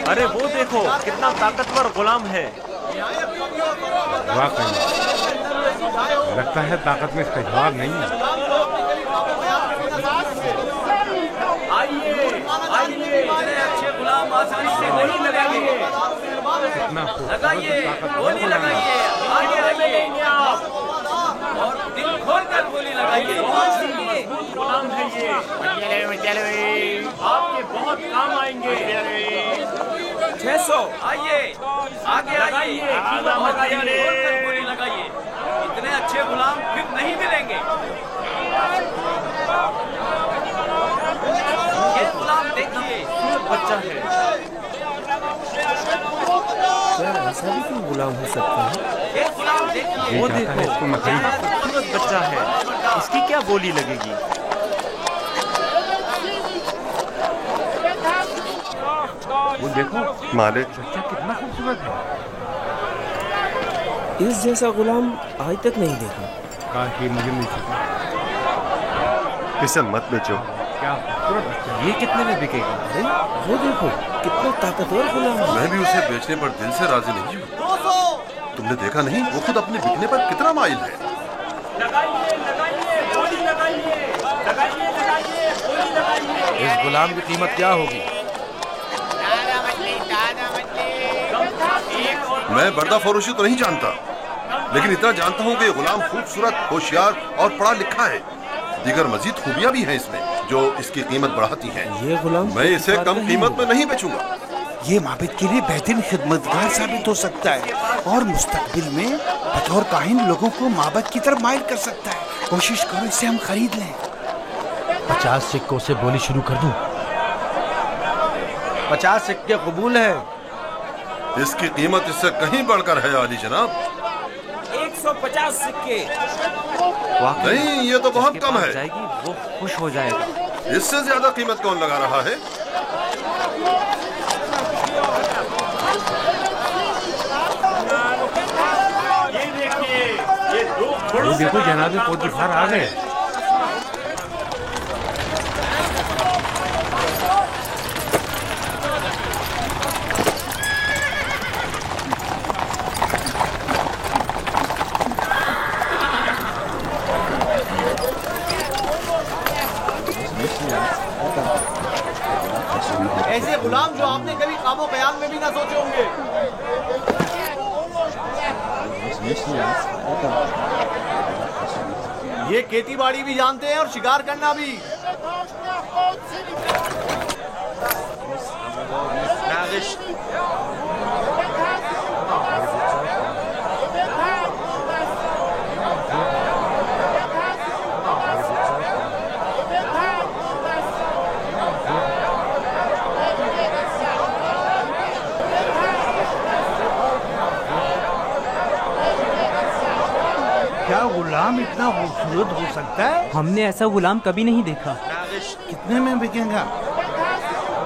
अरे वो देखो कितना ताकतवर गुलाम है। वाकई लगता है ताकत में इसका जवाब नहीं है। आइए आइए, इतने अच्छे गुलाम आसानी से नहीं लगाएंगे। लगाइए, गोली लगाइए, आगे आइए आप और दिल खोल कर गोली लगाइए। मजबूत गुलाम है ये, आपके बहुत काम आएंगे। 600 आइए, आगे आइए, गोली लगाइए। इतने अच्छे गुलाम फिर नहीं मिलेंगे। ये गुलाम देखिए, बच्चा है। ऐसा भी कोई गुलाम हो सकता है? ये गुलाम देखिए, वो देखो कितना खूबसूरत बच्चा है। इसकी क्या बोली लगेगी? वो देखो मालिक, बच्चा कितना खूबसूरत है। इस जैसा गुलाम आज तक नहीं देखा। काश ये मुझे मिल सके। इसे मत बेचो। क्या खूबसूरत बच्चा है। ये कितने में बिकेगा? अरे वो देखो कितना ताकतवर गुलाम है। मैं भी उसे बेचने पर दिल से राजी नहीं हूँ। तुमने देखा नहीं, वो खुद अपने बिकने पर कितना माइल है। इस गुलाम की कीमत क्या होगी? मैं पर्दा फरोशी तो नहीं जानता, लेकिन इतना जानता हूँ कि गुलाम खूबसूरत, होशियार और पढ़ा लिखा है। दीगर मजीद खूबियाँ भी हैं इसमें जो इसकी कीमत बढ़ाती हैं। ये गुलाम मैं इसे कम कीमत में नहीं बेचूंगा। ये माबिद के लिए बेहतरीन खिदमतगार साबित हो सकता है और मुस्तकबिल में बतौर काहिन लोगों को माबद की तरफ माइल कर सकता है। कोशिश करो इसे हम खरीद लें। 50 सिक्कों से बोली शुरू कर दूं? 50 सिक्के कबूल है। इसकी कीमत इससे कहीं बढ़कर है आली जनाब। 150 सिक्के। नहीं, ये तो बहुत कम है। जाएगी वो खुश हो जाएगा। इससे ज्यादा कीमत कौन लगा रहा है? वो देखो जनाब पोतीफार आ गए। ऐसे गुलाम जो आपने कभी ख्वाबो ख्याल में भी ना सोचे होंगे। ये खेती बाड़ी भी जानते हैं और शिकार करना भी। क्या गुलाम इतना खूबसूरत हो सकता है? हमने ऐसा गुलाम कभी नहीं देखा। कितने में बिकेगा?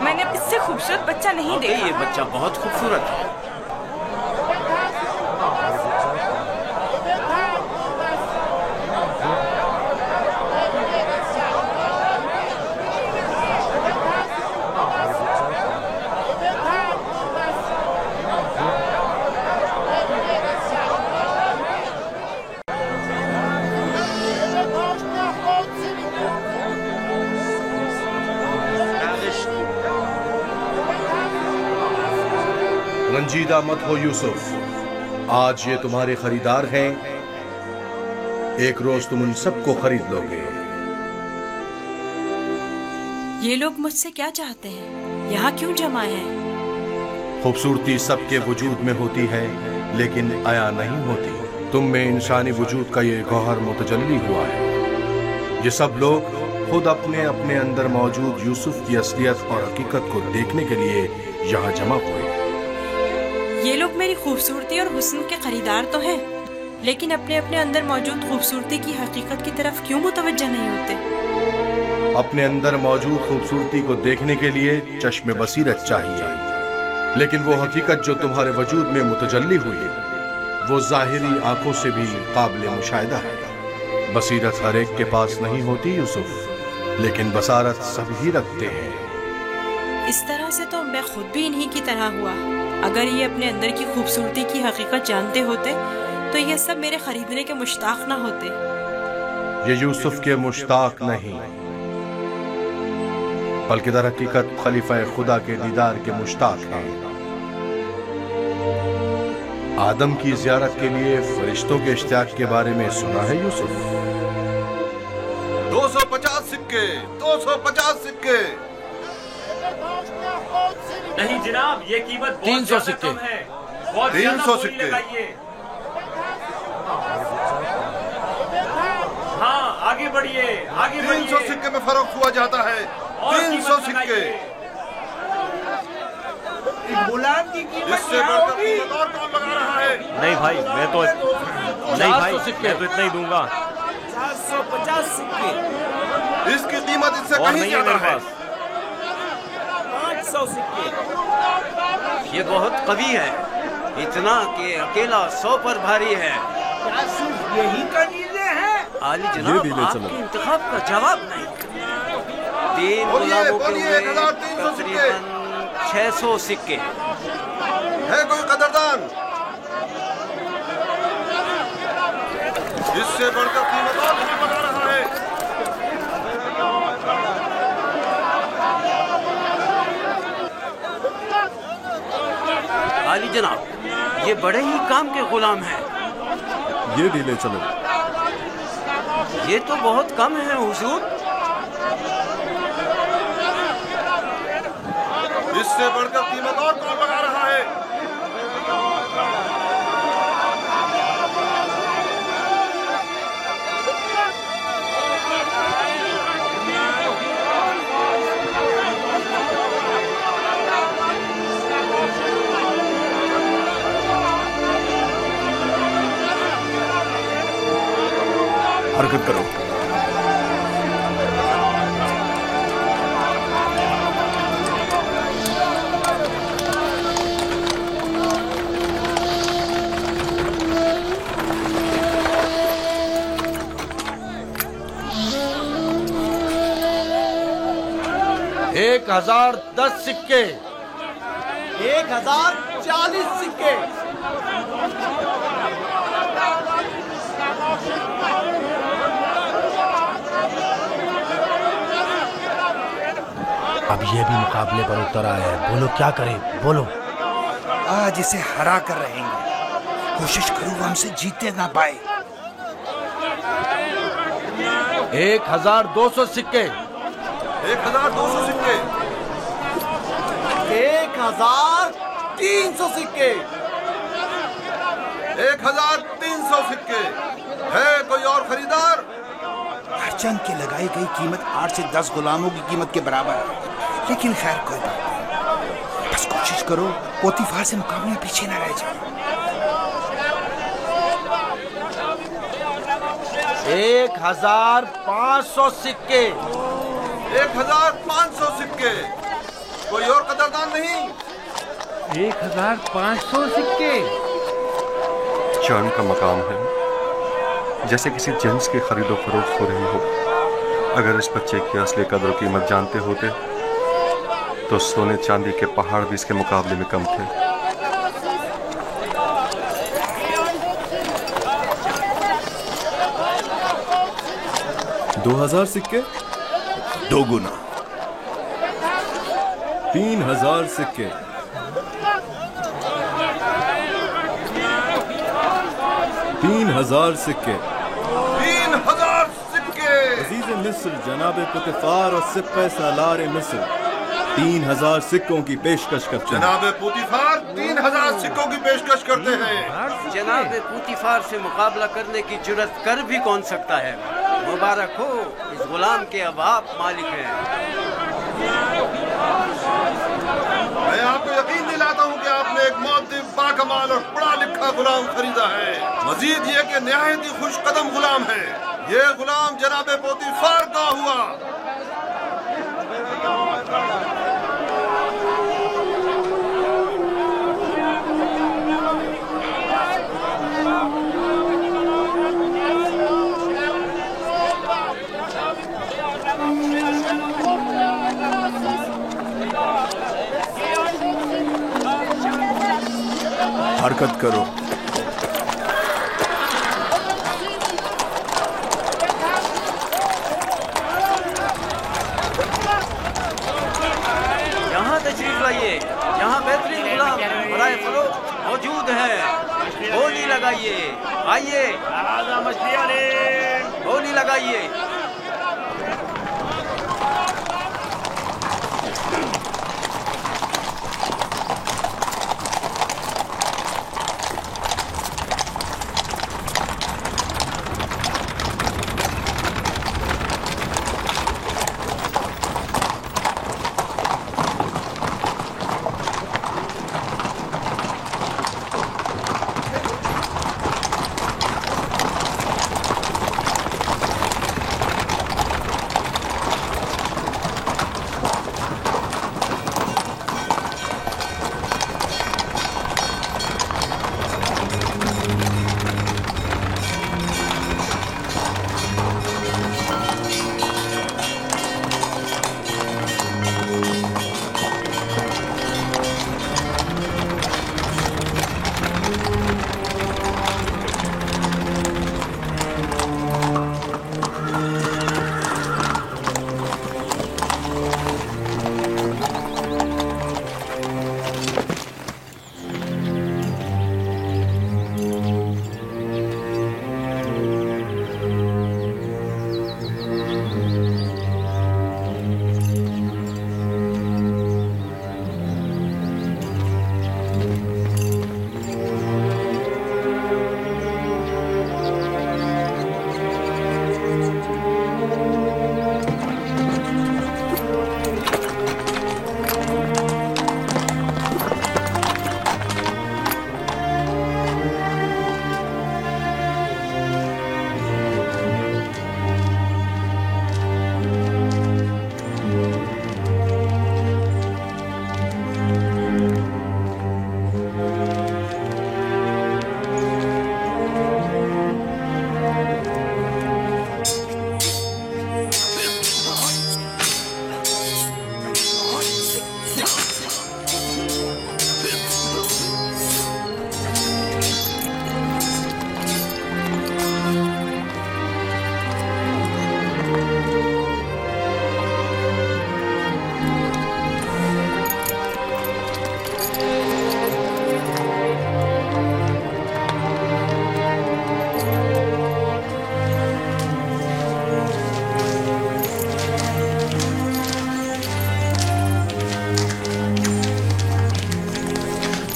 मैंने इससे खूबसूरत बच्चा नहीं देखा। ये बच्चा बहुत खूबसूरत है। रंजीदा मत हो यूसुफ, आज ये तुम्हारे खरीदार हैं। एक रोज तुम उन सबको खरीद लोगे। ये लोग मुझसे क्या चाहते हैं? यहाँ क्यों जमा हैं? खूबसूरती सबके वजूद में होती है लेकिन आया नहीं होती। तुम में इंसानी वजूद का ये गौहर मुतजल्ली हुआ है। ये सब लोग खुद अपने अपने अंदर मौजूद यूसुफ की असलियत और हकीकत को देखने के लिए यहाँ जमा हुए। ये लोग मेरी खूबसूरती और हुस्न के खरीदार तो हैं, लेकिन अपने अपने अंदर मौजूद खूबसूरती की हकीकत की तरफ क्यों मुतवज्जह नहीं होते? अपने अंदर मौजूद खूबसूरती को देखने के लिए चश्मे बसीरत चाहिए, लेकिन वो हकीकत जो तुम्हारे वजूद में मुतजल्ली हुई है वो जाहिरी आंखों से भी काबिल मुशाहिदा है। बसीरत हर एक के पास नहीं होती यूसुफ, लेकिन बसारत सभी रखते हैं। इस तरह से तो मैं खुद भी इन्हीं की तरह हुआ। अगर ये अपने अंदर की खूबसूरती की हकीकत जानते होते तो ये सब मेरे खरीदने के मुश्ताक ना होते। ये यूसुफ के मुश्ताक नहीं, बल्कि दर हकीकत खलीफा खुदा के दीदार के मुश्ताक हैं। आदम की ज़ियारत के लिए फरिश्तों के इश्तियाक के बारे में सुना है यूसुफ? 250 सिक्के, 250 सिक्के। नहीं जनाब, ये कीमत 300 सिक्के है। 300 सिक्के। हाँ, आगे बढ़िए, आगे बढ़िए। 300 सिक्के में फरोख्त हुआ जाता है। 300 सिक्के। गुलाम की कीमत इससे बढ़कर कीमत और कौन लगा रहा है? नहीं भाई, मैं तो इतना ही दूंगा। 450 सिक्के। इसकी कीमत इससे और कहीं नहीं है ज्यादा मेरे है। पास। 500 सिक्के। ये बहुत कवि है, इतना कि अकेला 100 पर भारी है। क्या सिर्फ यही का नीले है? आली जनाब, आपके इंतखाब का जवाब नहीं। 3 गुलामों के हुए 1300 सिक्के। तकरीबन 600 सिक्के। है कोई कदरदान? इससे बढ़कर कीमत और कौन लगा रहा है? आली जनाब, ये बड़े ही काम के गुलाम हैं। ये भी ले चलो। ये तो बहुत कम है हुजूर। इससे बढ़कर कीमत और कौन लगा रहा है? हरकत करो। एक 1010 सिक्के। 1040 सिक्के। अब ये भी मुकाबले पर उतर आया है। बोलो क्या करें, बोलो। आज इसे हरा कर रहेंगे। कोशिश करूँ हमसे जीते ना पाए। 1200 सिक्के। 1200 सिक्के। 1300 सिक्के। 1300 सिक्के। है कोई और खरीदार? हरचंद की लगाई गई कीमत 8 से 10 गुलामों की कीमत के बराबर है, लेकिन खैर कोई बात नहीं। बस कोशिश करो पोतीफार से मुकाबले में पीछे न रह जाओ। 1500 सिक्के। 1500 सिक्के। कोई और कदरदान नहीं? 1500 सिक्के। चांद का मकाम है, जैसे किसी जिन्स की खरीदो फरोख्त हो रही हो। अगर इस बच्चे की असली कदर कीमत जानते होते तो सोने चांदी के पहाड़ भी इसके मुकाबले में कम थे। $2000 सिक्के। 2 गुना। 3000 सिक्के। 3000 सिक्के। 3000 सिक्के। अजीज मिस्र जनाब पुतिफार और सिप्पे सालार मिस्र 3000 सिक्कों की पेशकश करते हैं। जनाब पुतिफार 3000 सिक्कों की पेशकश करते हैं। जनाब पुतिफार से मुकाबला करने की जुर्रत कर भी कौन सकता है। मुबारक हो, इस गुलाम के अब आप मालिक हैं। मैं आपको यकीन दिलाता हूँ कि आपने एक मुअद्दिब, बाकमाल और पढ़ा लिखा गुलाम खरीदा है। मजीद ये कि निहायत ही खुश कदम गुलाम है। ये गुलाम जनाब पोतीफार का हुआ। हरकत करो। यहाँ तशरीफ लाइए, यहाँ बेहतरीन गुलाम बराए फरोख्त मौजूद है। बोली लगाइए, आइए बोली लगाइए।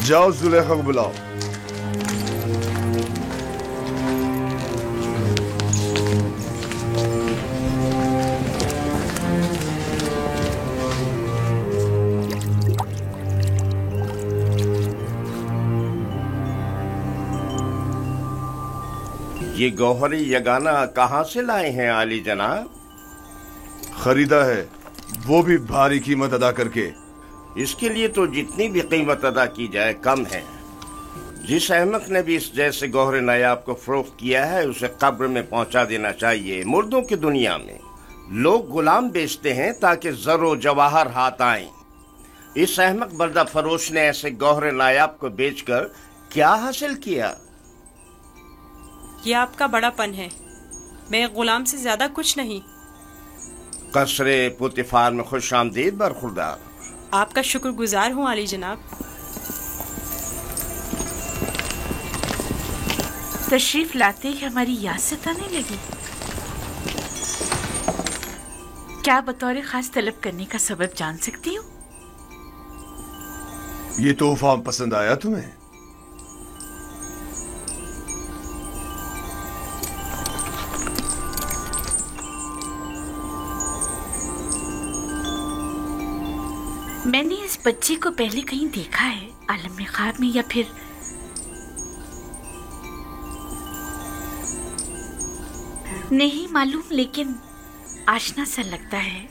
जाओ जुलेखा को बुलाओ। ये गौहरी यगाना कहाँ से लाए हैं आली जनाब? खरीदा है, वो भी भारी कीमत अदा करके। इसके लिए तो जितनी भी कीमत अदा की जाए कम है। जिस अहमक ने भी इस जैसे गौहरे नायाब को फरोख्त किया है उसे कब्र में पहुंचा देना चाहिए। मुर्दों की दुनिया में लोग गुलाम बेचते हैं ताकि जरो जवाहर हाथ आए। इस अहमक बर्दा फरोश ने ऐसे गौहरे नायाब को बेचकर क्या हासिल किया? ये आपका बड़ापन है, मैं गुलाम से ज्यादा कुछ नहीं। कसरे पुतिफार में खुश आमदीद बरखुरदार। आपका शुक्रगुजार हूँ आली जनाब। तशरीफ लाते ही हमारी याद सताने लगी। क्या बतौर खास तलब करने का सबब जान सकती हूँ? ये तोहफा पसंद आया तुम्हें? मैंने इस बच्चे को पहले कहीं देखा है, आलम में ख्वाब में या फिर नहीं मालूम, लेकिन आशना सा लगता है।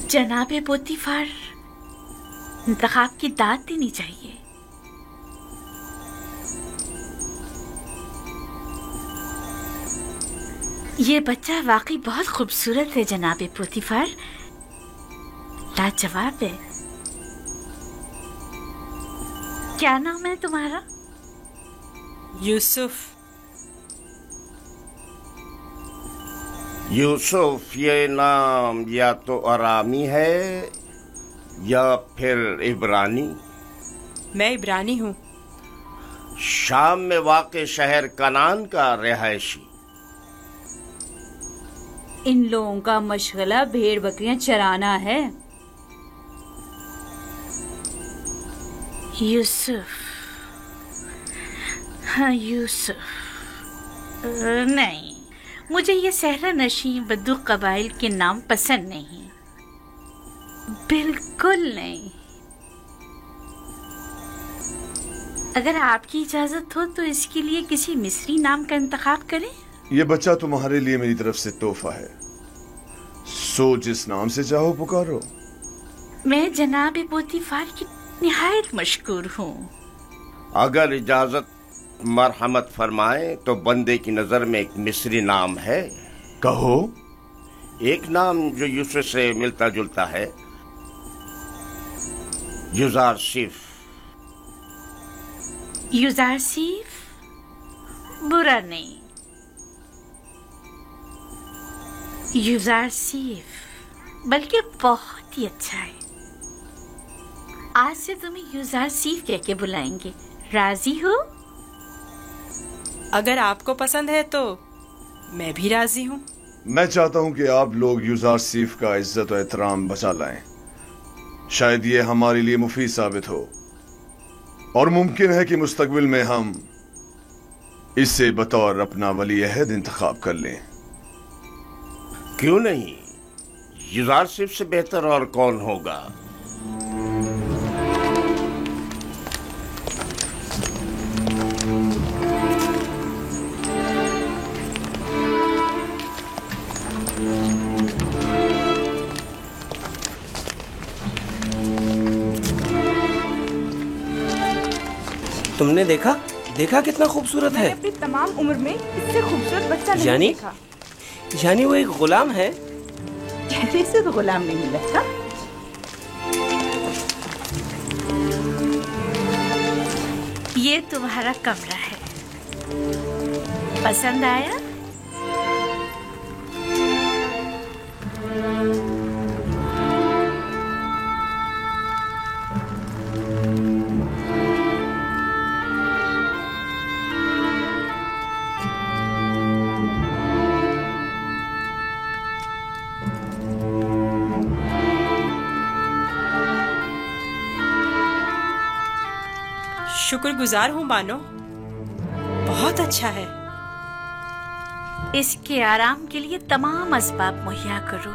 जनाबे पोतीफार इंतखाब की दाद देनी चाहिए। ये बच्चा वाकई बहुत खूबसूरत है जनाबे पोतीफार, लाजवाब है। क्या नाम है तुम्हारा? यूसुफ। यूसुफ ये नाम या तो अरामी है या फिर इब्रानी। मैं इब्रानी हूँ। शाम में वाक़े शहर कनान का रिहायशी। इन लोगों का मशगला भेड़ बकरियां चराना है। यूसुफ, हाँ यूसुफ। नहीं, मुझे ये सहरा नशी बद्दू कबाइल के नाम पसंद नहीं, बिल्कुल नहीं। अगर आपकी इजाजत हो तो इसके लिए किसी मिस्री नाम का इंतखाब करें। ये बच्चा तुम्हारे लिए मेरी तरफ से तोहफा है, सो जिस नाम से चाहो पुकारो। मैं जनाब पोतीफार की निहायत मशकूर हूँ। अगर इजाजत मरहमत फरमाए तो बंदे की नजर में एक मिस्री नाम है। कहो। एक नाम जो यूसुफ से मिलता जुलता है, युजारसिफ। युजारसिफ बुरा नहीं, युजारसिफ बल्कि बहुत ही अच्छा है। आज से तुम्हें युजारसिफ कह के बुलाएंगे, राजी हो? अगर आपको पसंद है तो मैं भी राजी हूँ। मैं चाहता हूँ कि आप लोग युजारसिफ का इज्जत और एहतराम बचा लाएं। शायद ये हमारे लिए मुफीद साबित हो और मुमकिन है कि मुस्तकबिल में हम इससे बतौर अपना वली अहद इंतखाब कर लें। क्यों नहीं, युजारसिफ से बेहतर और कौन होगा। तुमने देखा कितना खूबसूरत है। अपनी तमाम उम्र में इससे खूबसूरत बच्चा नहीं देखा। यानी वो एक गुलाम है। चेहरे से तो गुलाम नहीं लगता। ये तुम्हारा कमरा है, पसंद आया? शुक्रगुजार हूँ बानो, बहुत अच्छा है। इसके आराम के लिए तमाम असबाब मुहैया करो।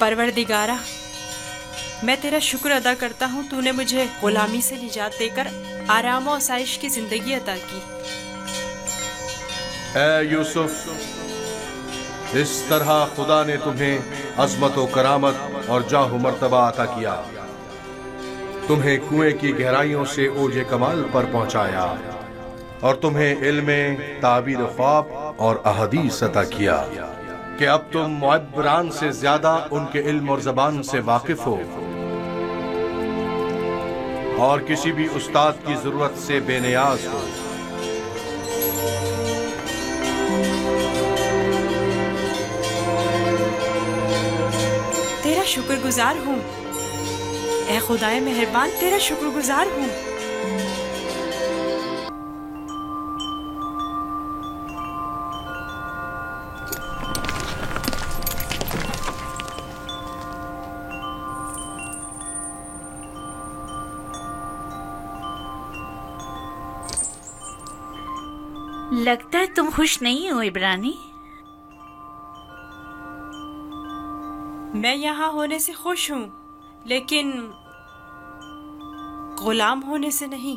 परवरदिगारा, मैं तेरा शुक्र अदा करता हूँ, तूने मुझे गुलामी से निजात देकर आराम और आसाइश की जिंदगी अता की। ऐ यूसुफ, इस तरह खुदा ने तुम्हें अज़मत व करामत और जाह मर्तबा अता किया, तुम्हें कुएं की गहराइयों से ओजे कमाल पर पहुंचाया और तुम्हें इल्मे ताबीर ख्वाब और अहदीस अता किया कि अब तुम मुअब्बरान से ज्यादा उनके इल्म और जबान से वाकिफ हो और किसी भी उस्ताद की जरूरत से बेनियाज हो। तेरा शुक्रगुजार हूँ, ऐ खुदाए मेहरबान, तेरा शुक्रगुजार हूँ। लगता है तुम खुश नहीं हो इब्रानी। मैं यहाँ होने से खुश हूँ, लेकिन गुलाम होने से नहीं।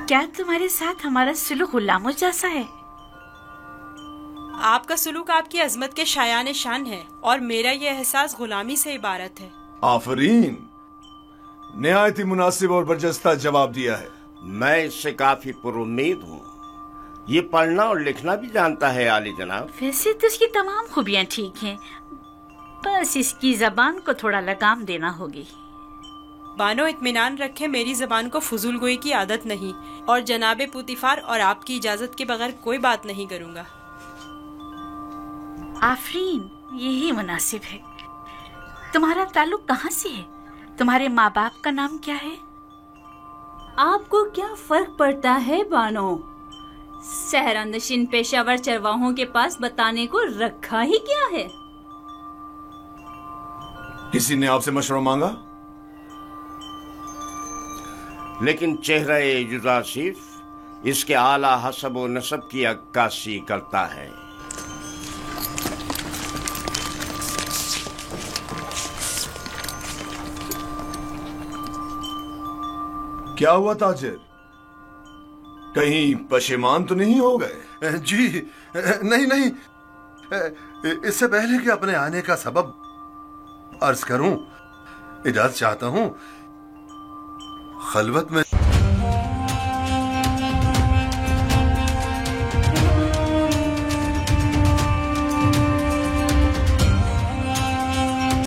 क्या तुम्हारे साथ हमारा सुलूक गुलामों जैसा है? आपका सुलूक आपकी अजमत के शायान शान है और मेरा ये एहसास गुलामी से इबारत है। आफरीन, निहायत ही मुनासिब और बरजस्ता जवाब दिया है। मैं इससे काफी पुरुम्मीद हूँ। ये पढ़ना और लिखना भी जानता है आली जनाब। वैसे तो इसकी तमाम खूबियाँ ठीक हैं, बस इसकी जबान को थोड़ा लगाम देना होगी। बानो, इत्मीनान रखें, मेरी जबान को फजूल गोई की आदत नहीं और जनाबे पुतिफार और आपकी इजाजत के बगैर कोई बात नहीं करूँगा। आफरीन, यही मुनासिब है। तुम्हारा ताल्लुक कहाँ से है? तुम्हारे माँ बाप का नाम क्या है? आपको क्या फर्क पड़ता है बानो? सहरानशीन पेशावर चरवाहों के पास बताने को रखा ही क्या है? किसी ने आपसे मशवरा मांगा? लेकिन चेहरा युजासिफ इसके आला हसब व नसब की अक्कासी करता है। क्या हुआ ताजिर, कहीं पशेमान तो नहीं हो गए? जी नहीं नहीं, इससे पहले कि अपने आने का सबब अर्ज करूं, इजाजत चाहता हूं। खलवत में